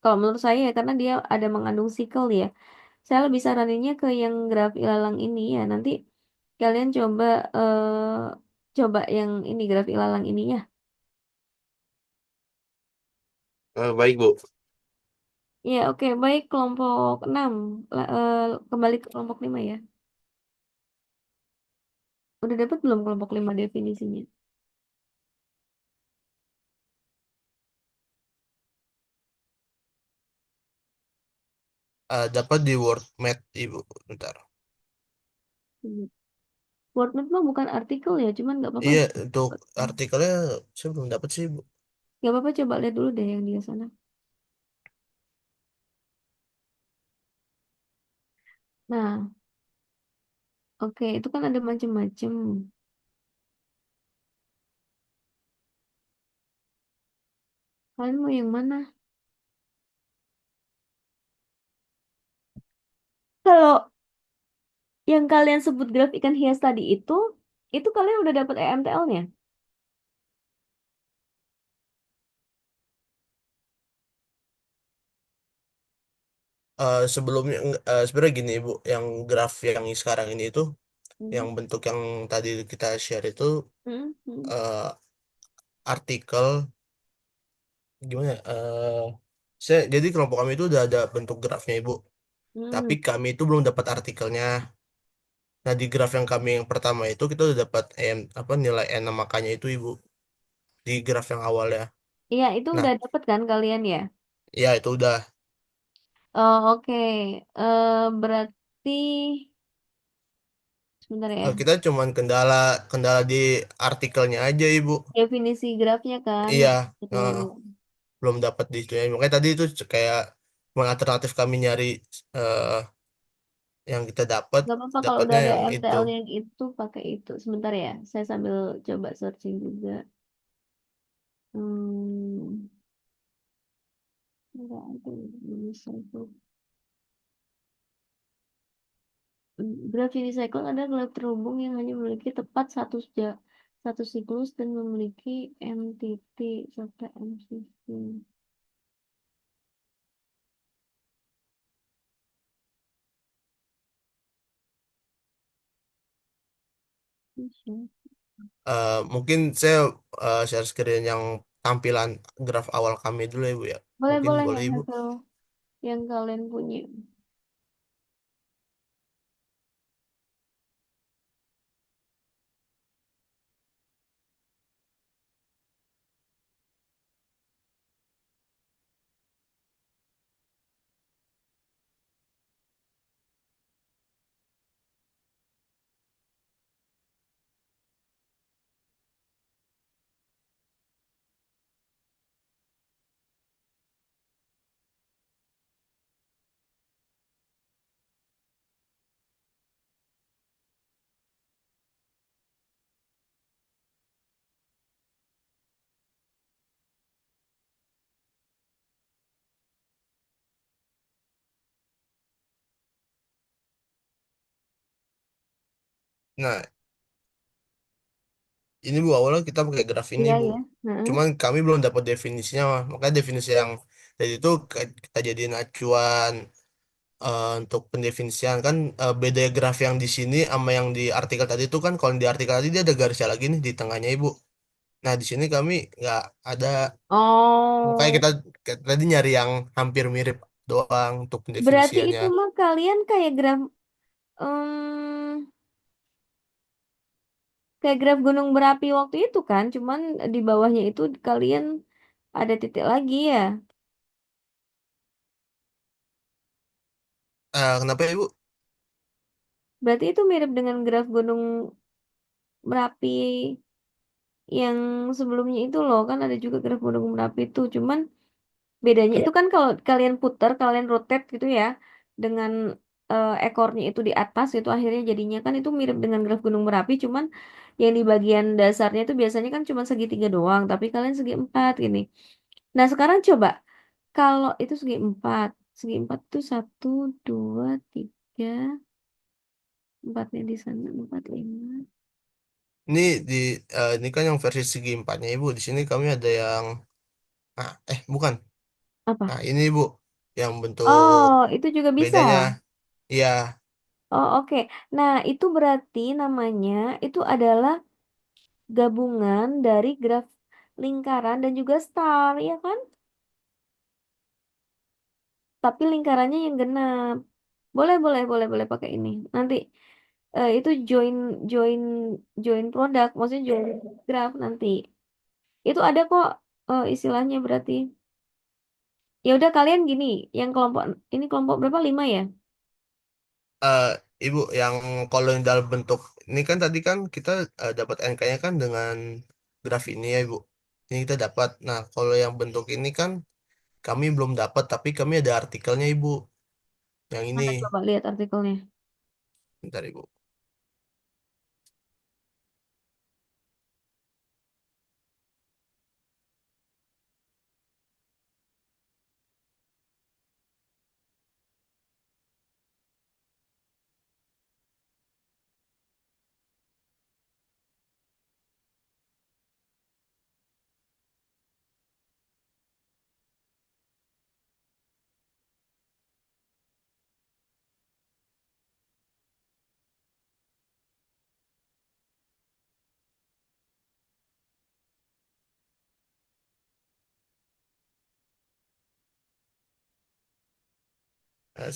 kalau menurut saya ya karena dia ada mengandung sikel ya. Saya lebih saraninnya ke yang graf ilalang ini ya. Nanti kalian coba yang ini graf ilalang ini ya. Baik, Bu. Ya, oke, baik kelompok 6. Kembali ke kelompok 5 ya. Udah dapat belum kelompok 5 definisinya? Dapat di WordMat, Ibu. Bentar. Hmm. WordMap mah bukan artikel ya, cuman nggak apa-apa. Iya, untuk artikelnya saya belum dapat sih, Bu. Nggak apa-apa, coba lihat dulu deh yang di sana. Nah, oke, itu kan ada macam-macam. Kalian mau yang mana? Kalau yang kalian sebut graf ikan hias tadi itu kalian udah dapat EMTL-nya? Sebelumnya sebenarnya gini, Bu, yang graf yang sekarang ini itu yang Hmm. bentuk yang tadi kita share itu Hmm. Hmm. eh, artikel gimana ya? Saya jadi kelompok kami itu udah ada bentuk grafnya, Ibu. Tapi Hmm. kami itu belum dapat artikelnya. Nah, di graf yang kami yang pertama itu kita udah dapat apa nilai N makanya itu, Ibu, di graf yang awal ya. Iya, itu Nah, udah dapat kan kalian ya? ya itu udah. Oh, oke. Berarti sebentar ya. Kita cuman kendala kendala di artikelnya aja, Ibu. Definisi grafnya kan. Iya, Betul. eh, belum dapat di situ ya. Makanya tadi itu kayak alternatif kami nyari eh, yang kita dapat Gak apa-apa kalau udah dapatnya ada yang itu. MTL-nya itu pakai itu. Sebentar ya, saya sambil coba searching juga. Hmm, nggak ada unicycle. Graf unicycle ada graf terhubung yang hanya memiliki tepat satu siklus dan memiliki MTT serta MCC. Mungkin saya share screen yang tampilan graf awal kami dulu ya Bu ya. Boleh Mungkin boleh boleh yang Ibu. hasil yang kalian punya. Nah, ini Bu awalnya kita pakai graf ini Iya Bu. ya. Heeh. Cuman kami belum dapat definisinya, makanya definisi yang tadi itu kita jadiin acuan untuk pendefinisian kan beda graf yang di sini sama yang di artikel tadi itu kan kalau di artikel tadi dia ada garisnya lagi nih di tengahnya Ibu. Nah, di sini kami nggak ada. Makanya Oh, kita tadi nyari yang hampir mirip doang untuk berarti pendefinisiannya. itu mah kalian em, kayak graf gunung berapi waktu itu kan, cuman di bawahnya itu kalian ada titik lagi ya. Kenapa ya, Ibu? Berarti itu mirip dengan graf gunung Merapi yang sebelumnya itu loh, kan ada juga graf gunung Merapi itu, cuman bedanya itu kan kalau kalian putar, kalian rotate gitu ya, dengan ekornya itu di atas itu akhirnya jadinya kan itu mirip dengan graf gunung Merapi, cuman yang di bagian dasarnya itu biasanya kan cuma segitiga doang, tapi kalian segi empat gini. Nah sekarang coba kalau itu segi empat itu satu, dua, tiga, empatnya di sana empat lima. Ini di ini kan yang versi segi empatnya Ibu. Di sini kami ada yang bukan. Apa? Nah, ini Ibu yang bentuk Oh itu juga bisa. bedanya. Iya, Oh oke. Nah itu berarti namanya itu adalah gabungan dari graf lingkaran dan juga star, ya kan? Tapi lingkarannya yang genap. Boleh, boleh, boleh, boleh pakai ini. Nanti itu join, join, join produk, maksudnya join graf nanti. Itu ada kok istilahnya berarti. Ya udah kalian gini, yang kelompok ini kelompok berapa? 5 ya? eh, Ibu yang kalau yang dalam bentuk ini kan tadi kan kita dapat NK-nya kan dengan graf ini ya Ibu. Ini kita dapat. Nah, kalau yang bentuk ini kan kami belum dapat, tapi kami ada artikelnya Ibu. Yang ini, Mana coba lihat artikelnya. bentar Ibu.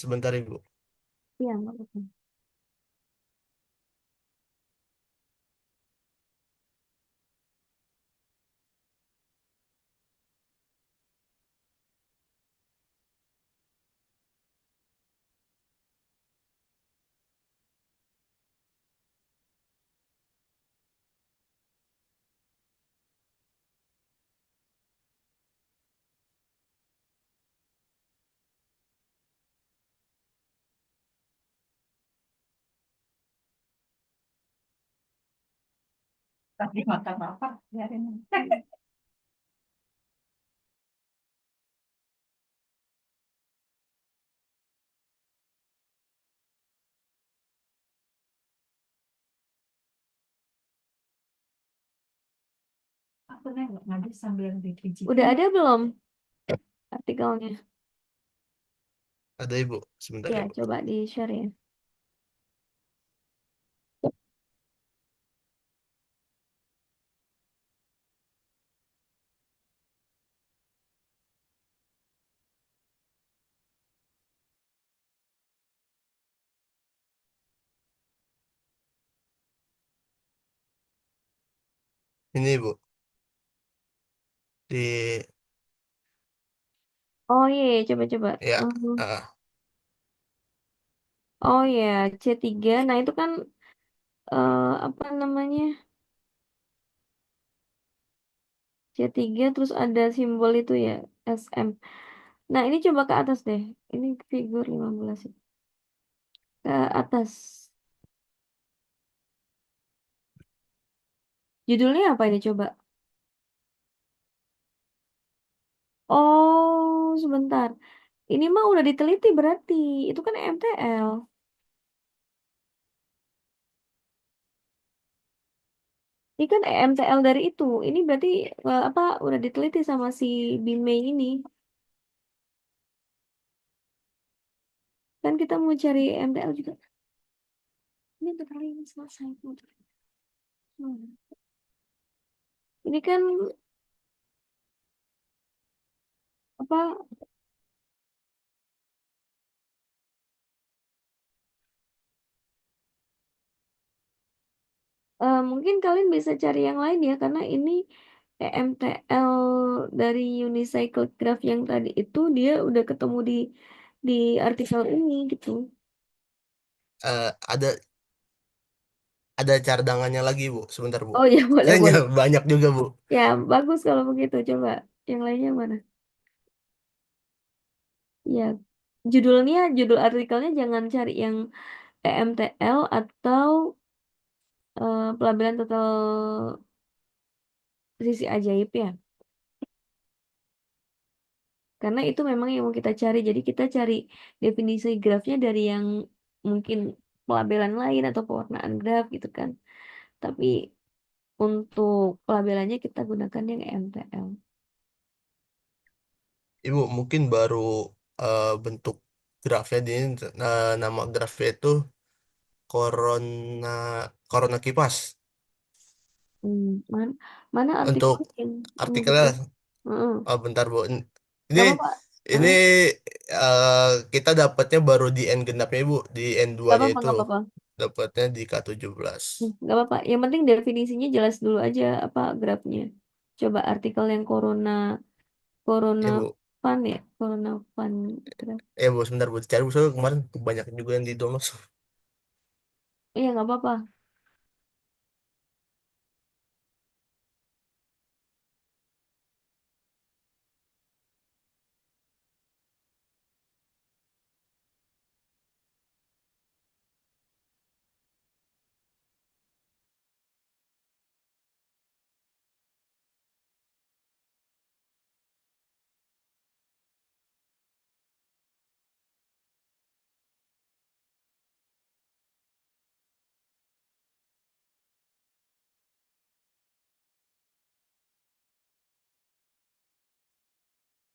Sebentar Ibu. Iya, nggak apa-apa. Tapi makan apa? Biarin. Aku nengok ngaduk sambil dipijitin. Udah ada belum artikelnya? Ada Ibu, sebentar Ya, ya Bu. coba di-share ya. Ini Bu, di Oh iya, coba-coba. ya, Mhm. ah, Oh ya, C3. Nah, itu kan apa namanya? C3 terus ada simbol itu ya, SM. Nah, ini coba ke atas deh. Ini figur 15 ya. Ke atas. Judulnya apa ini coba? Oh, sebentar. Ini mah udah diteliti berarti. Itu kan MTL. Ini kan MTL dari itu. Ini berarti apa udah diteliti sama si Bimei ini. Kan kita mau cari MTL juga. Ini bentar lagi ini selesai. Hmm. Ini kan apa mungkin kalian bisa cari yang lain ya karena ini MTL dari unicycle graph yang tadi itu dia udah ketemu di artikel ini gitu. ada cadangannya lagi Bu, sebentar Bu. Oh ya boleh Kayaknya boleh. banyak juga Bu. Ya bagus kalau begitu. Coba yang lainnya mana? Ya judul artikelnya jangan cari yang EMTL atau pelabelan total sisi ajaib ya. Karena itu memang yang mau kita cari. Jadi kita cari definisi grafnya dari yang mungkin pelabelan lain atau pewarnaan graf gitu kan. Tapi untuk pelabelannya kita gunakan yang MTL. Ibu mungkin baru bentuk grafnya di nama grafnya itu corona corona kipas. Mana, mana Untuk artikel yang artikelnya, menyebutkan? Heeh. oh bentar Bu. Ini Gak apa-apa. ini Heeh. kita dapatnya baru di N genapnya Ibu, di Gak N2-nya apa-apa, itu gak apa-apa. dapatnya di K17. Gak apa-apa. Yang penting definisinya jelas dulu aja apa grafnya. Coba artikel yang corona Ya Bu, fun ya, corona fun graf. Bu sebentar Bu, cari Bu, soalnya kemarin banyak juga yang di download. Iya nggak apa-apa.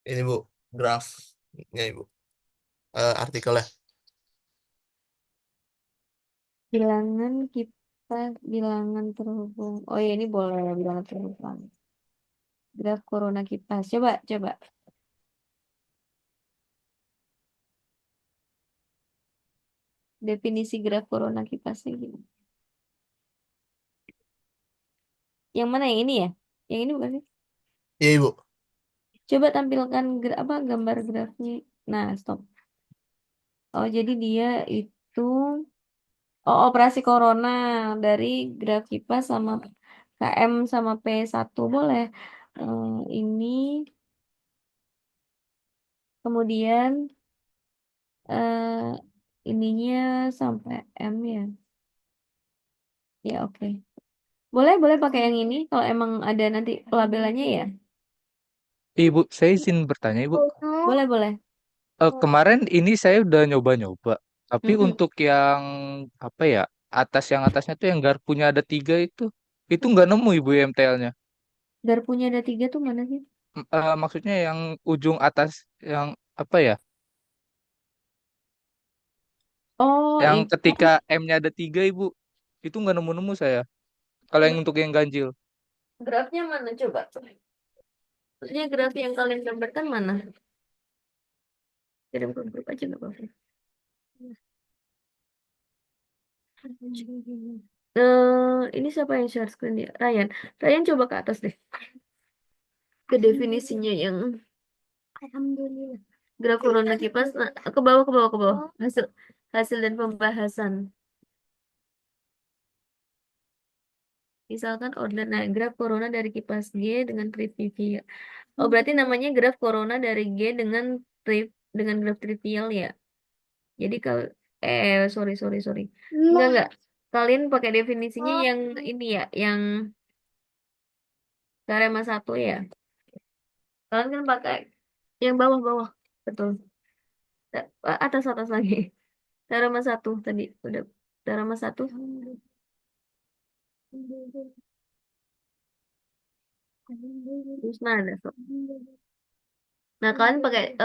Ini Bu, grafnya Ibu. Artikelnya. Bilangan kita bilangan terhubung. Oh ya ini boleh bilangan terhubung. Graf corona kipas. Coba coba definisi graf corona kipasnya gimana? Yang mana yang ini ya? Yang ini bukan sih? Iya Ibu. Coba tampilkan apa gambar grafnya. Nah, stop. Oh, jadi dia itu operasi corona dari graf kipas sama KM sama P1 boleh. Ini kemudian ininya sampai M ya. Ya, oke. Boleh, boleh pakai yang ini kalau emang ada nanti labelannya ya. Ibu, saya izin bertanya, Ibu. Boleh, boleh. Kemarin ini saya udah nyoba-nyoba, tapi Mm-mm. untuk yang apa ya, yang atasnya tuh yang garpunya ada 3 itu nggak nemu Ibu MTL-nya. Garpunya ada 3 tuh mana sih? Maksudnya yang ujung atas yang apa ya, Oh, yang itu ketika M-nya ada 3 Ibu, itu nggak nemu-nemu saya. Kalau yang untuk yang ganjil. grafnya mana coba? Maksudnya graf yang kalian gambarkan mana? Kirim ke grup aja nggak apa-apa. Ini siapa yang share screen ya? Ryan. Ryan coba ke atas deh. Ke definisinya yang Alhamdulillah. Graf corona kipas. Nah, ke bawah, ke bawah, ke bawah. Hasil hasil dan pembahasan. Misalkan order graf corona dari kipas G dengan trivial. Oh, berarti namanya graf corona dari G dengan dengan graf trivial ya. Jadi kalau sorry sorry sorry. Enggak. Kalian pakai definisinya yang ini ya, yang teorema 1 ya. Kalian kan pakai yang bawah-bawah. Betul. Atas atas lagi. Teorema 1 tadi udah. Teorema 1. Terus nada. Sob. Nah, kalian pakai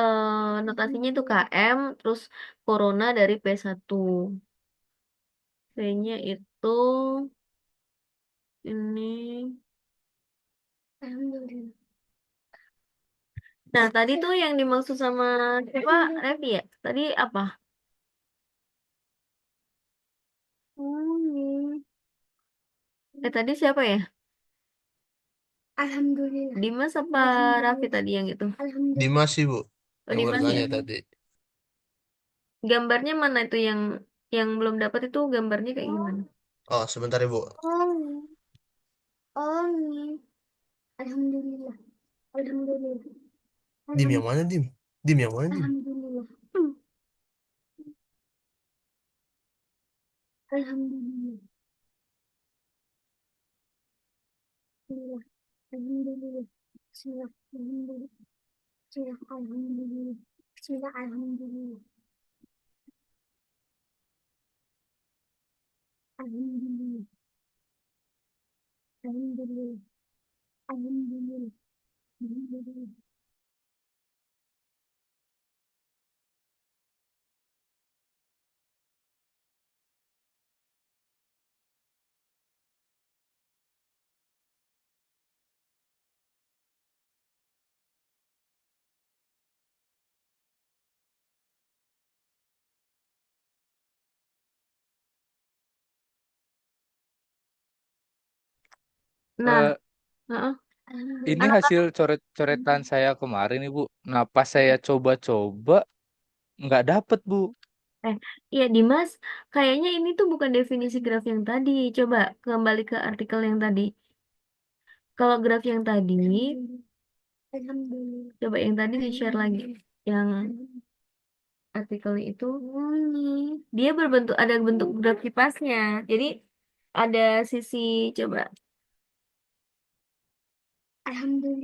notasinya itu KM terus corona dari P1. P-nya itu ini. Alhamdulillah. Nah, tadi tuh yang dimaksud sama siapa? Revi ya? Tadi apa? Tadi siapa ya? Alhamdulillah. Dimas apa Raffi tadi yang itu? Dimas sih, Bu, Oh, yang Dimas ya. bertanya tadi. Gambarnya mana itu yang belum dapat itu gambarnya kayak gimana? Oh, sebentar, Ibu. Alhamdulillah. Alhamdulillah. Dim yang mana, Dim? Dim yang mana, Dim? Alhamdulillah. Alhamdulillah. Alhamdulillah. Bismillah. Alhamdulillah. Bismillah. Alhamdulillah. Bismillah. Alhamdulillah. Alhamdulillah. Alhamdulillah. Alhamdulillah. Alhamdulillah. Nah, Eh, heeh. ini Anak-anak, hasil coret-coretan saya kemarin Ibu. Nah, pas saya coba-coba nggak dapet Bu. eh, iya Dimas, kayaknya ini tuh bukan definisi graf yang tadi. Coba kembali ke artikel yang tadi. Kalau graf yang tadi, coba yang tadi di-share lagi. Yang artikel itu, dia berbentuk, ada bentuk graf kipasnya. Jadi, ada sisi, coba.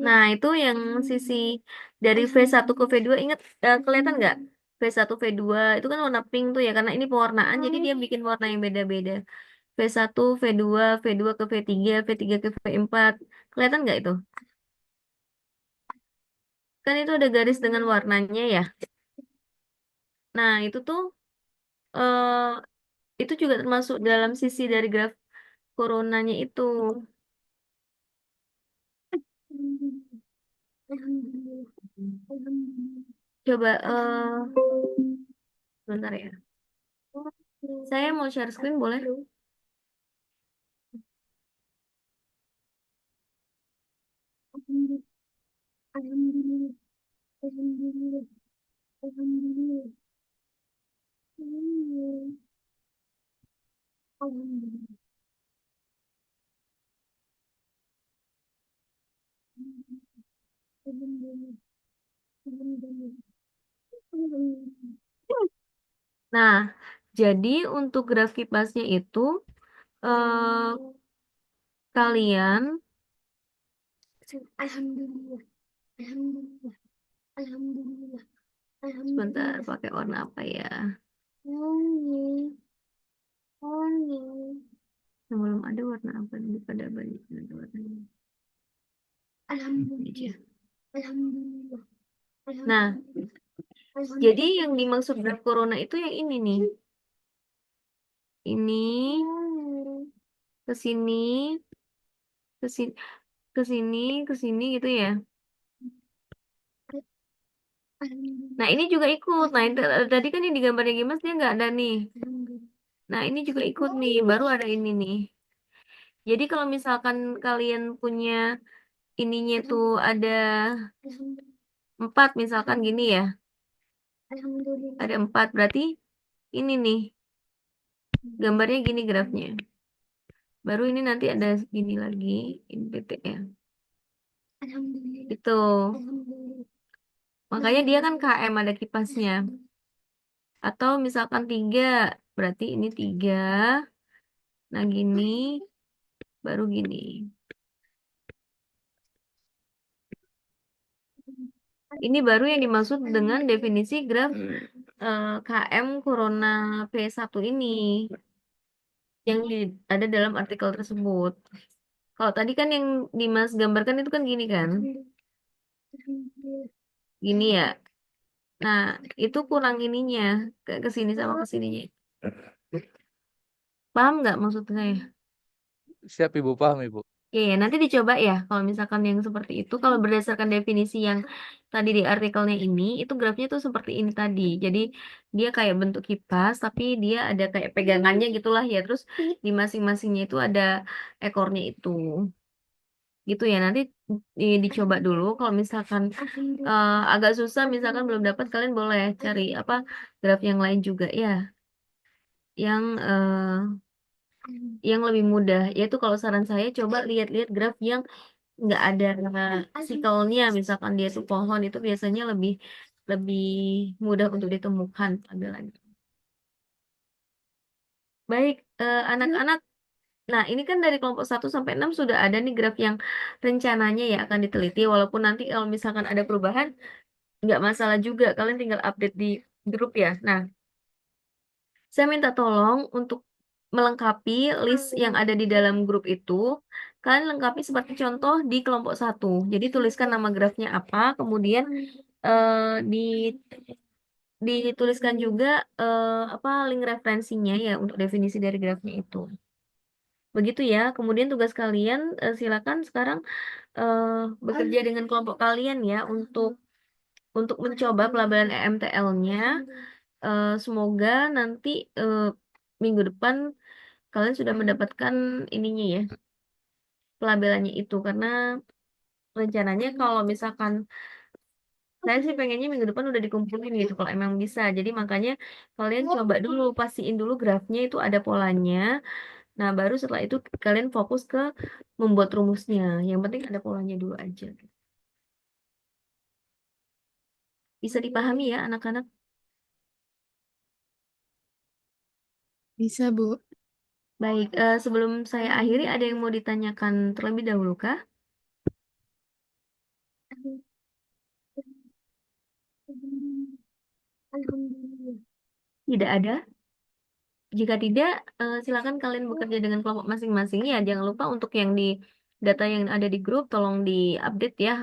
Nah, itu yang sisi dari V1 ke V2, ingat kelihatan nggak? V1, V2, itu kan warna pink tuh ya, karena ini pewarnaan, jadi dia bikin warna yang beda-beda. V1, V2, V2 ke V3, V3 ke V4. Kelihatan nggak itu? Kan itu ada garis dengan warnanya ya. Nah, eh, itu juga termasuk dalam sisi dari graf coronanya itu. Coba, sebentar ya. Saya mau share screen, boleh? Alhamdulillah. Alhamdulillah. Alhamdulillah. Alhamdulillah. Alhamdulillah. Alhamdulillah. Alhamdulillah. Nah, jadi untuk graf kipasnya itu eh, kalian, Alhamdulillah. Alhamdulillah. Alhamdulillah. sebentar Alhamdulillah. pakai warna apa ya? Ini. Ini. Yang belum ada warna apa nih pada banyak ada warnanya. Ini aja. Alhamdulillah. Alhamdulillah. Nah, Alhamdulillah. jadi yang dimaksud graf corona itu yang ini nih. Ini ke sini, ke sini, ke sini, ke sini gitu ya. Nah, ini juga ikut. Nah, tadi kan yang digambarnya Gimas dia nggak ada nih. Nah, ini juga ikut nih. Baru ada ini nih. Jadi kalau misalkan kalian punya ininya tuh ada 4 misalkan gini ya. Alhamdulillah. Ada 4 berarti ini nih. Gambarnya gini grafnya. Baru ini nanti ada gini lagi. Ini titik ya. Alhamdulillah. Itu. Alhamdulillah. Makanya dia kan KM ada kipasnya. Atau misalkan 3. Berarti ini 3. Nah gini. Baru gini. Ini baru yang dimaksud dengan definisi graf KM Corona P1 ini yang ada dalam artikel tersebut. Kalau tadi kan yang Dimas gambarkan itu kan gini kan, Alhamdulillah. gini ya. Nah itu kurang ininya ke sini sama ke sininya. Paham nggak maksud saya? Siap Ibu, paham Ibu. Ya, ya, nanti dicoba ya. Kalau misalkan yang seperti itu, kalau berdasarkan definisi yang tadi di artikelnya ini, itu grafnya tuh seperti ini tadi. Jadi dia kayak bentuk kipas, tapi dia ada kayak pegangannya gitulah ya. Terus di masing-masingnya itu ada ekornya itu. Gitu ya. Nanti dicoba dulu. Kalau misalkan agak susah, misalkan belum dapat, kalian boleh cari apa graf yang lain juga ya. Yang lebih mudah. Yaitu kalau saran saya coba lihat-lihat graf yang nggak ada sikelnya, misalkan dia itu pohon itu biasanya lebih lebih mudah untuk ditemukan tampilannya. Baik, anak-anak. Nah, ini kan dari kelompok 1 sampai 6 sudah ada nih graf yang rencananya ya akan diteliti. Walaupun nanti kalau misalkan ada perubahan, nggak masalah juga. Kalian tinggal update di grup ya. Nah, saya minta tolong untuk melengkapi list yang ada di dalam grup itu. Kalian lengkapi seperti contoh di kelompok 1. Jadi tuliskan nama grafnya apa, kemudian di dituliskan juga apa link referensinya ya untuk definisi dari grafnya itu. Begitu ya. Kemudian tugas kalian silakan sekarang eh, bekerja dengan kelompok kalian ya untuk mencoba pelabelan EMTL-nya. Semoga nanti minggu depan kalian sudah mendapatkan ininya ya, pelabelannya itu karena rencananya kalau misalkan saya sih pengennya minggu depan udah dikumpulin gitu kalau emang bisa. Jadi makanya kalian coba dulu pastiin dulu grafnya itu ada polanya. Nah, baru setelah itu kalian fokus ke membuat rumusnya. Yang penting ada polanya dulu aja. Bisa dipahami ya anak-anak? Bisa, Bu. Baik, sebelum saya akhiri ada yang mau ditanyakan terlebih dahulu kah? Alhamdulillah. Tidak ada? Jika tidak, silakan kalian bekerja dengan kelompok masing-masing ya. Jangan lupa untuk yang di data yang ada di grup, tolong di-update ya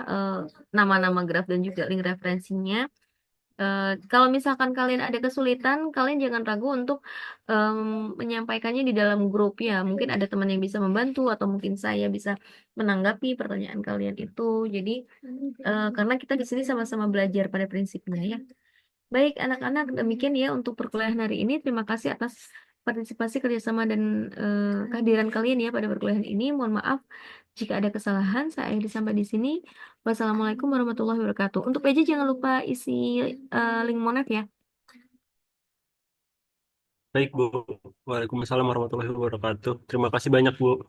nama-nama graf dan juga link referensinya. Kalau misalkan kalian ada kesulitan, kalian jangan ragu untuk menyampaikannya di dalam grup ya. Mungkin ada teman yang bisa membantu atau mungkin saya bisa menanggapi pertanyaan kalian itu. Jadi karena kita di sini sama-sama belajar pada prinsipnya ya. Baik, anak-anak, demikian ya untuk perkuliahan hari ini. Terima kasih atas partisipasi kerjasama dan kehadiran kalian ya pada perkuliahan ini. Mohon maaf jika ada kesalahan. Saya akhiri sampai di sini. Wassalamualaikum warahmatullahi wabarakatuh. Untuk PJ jangan lupa isi link Monev ya. Baik, Bu. Waalaikumsalam warahmatullahi wabarakatuh. Terima kasih banyak, Bu.